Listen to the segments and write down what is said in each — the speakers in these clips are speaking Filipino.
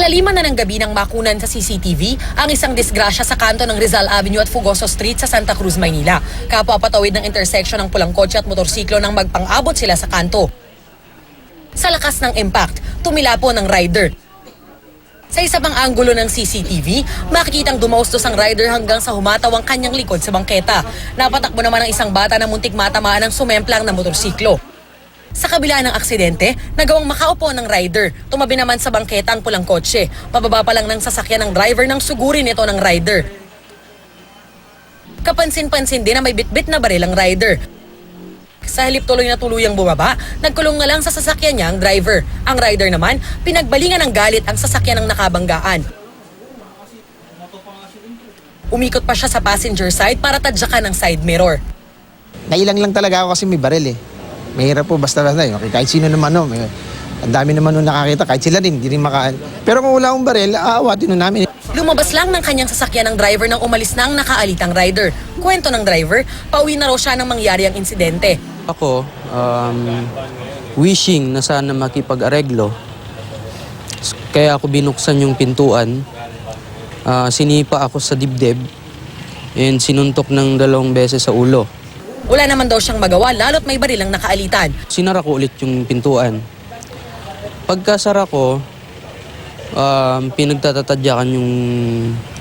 Kalaliman na ng gabi ng makunan sa CCTV ang isang disgrasya sa kanto ng Rizal Avenue at Fugoso Street sa Santa Cruz, Maynila. Kapwa patawid ng intersection ng pulang kotse at motorsiklo nang magpang-abot sila sa kanto. Sa lakas ng impact, tumila po ng rider. Sa isa pang anggulo ng CCTV, makikitang dumaustos ang rider hanggang sa humataw ang kanyang likod sa bangketa. Napatakbo naman ang isang bata na muntik matamaan ng sumemplang na motorsiklo. Sa kabila ng aksidente, nagawang makaupo ng rider. Tumabi naman sa bangketa ang pulang kotse. Pababa pa lang ng sasakyan ng driver nang sugurin ito ng rider. Kapansin-pansin din na may bitbit na baril ang rider. Sa halip tuloy na tuluyang bumaba, nagkulong na lang sa sasakyan niya ang driver. Ang rider naman, pinagbalingan ng galit ang sasakyan ng nakabanggaan. Umikot pa siya sa passenger side para tadyakan ng side mirror. Nailang lang talaga ako kasi may baril eh. Mahirap po basta-basta yun. Kahit sino naman no, ang dami naman nung nakakita, kahit sila din, hindi rin makaan. Pero kung wala akong baril, aawatin nun namin. Lumabas lang ng kanyang sasakyan ng driver nang umalis na ang nakaalitang rider. Kwento ng driver, pauwi na raw siya nang mangyari ang insidente. Ako, wishing na sana makipag-areglo. Kaya ako binuksan yung pintuan. Sinipa ako sa dibdib and sinuntok ng 2 beses sa ulo. Wala naman daw siyang magawa lalo't may baril ang nakaalitan. Sinara ko ulit yung pintuan. Pagkasara ko, pinagtatatadyakan yung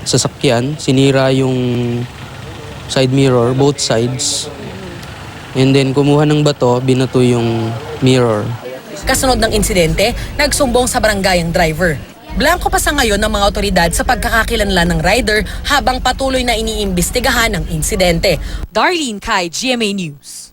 sasakyan. Sinira yung side mirror, both sides. And then kumuha ng bato, binato yung mirror. Kasunod ng insidente, nagsumbong sa barangay ang driver. Blanco pa sa ngayon ng mga otoridad sa pagkakakilanlan ng rider habang patuloy na iniimbestigahan ang insidente. Darlene Kai, GMA News.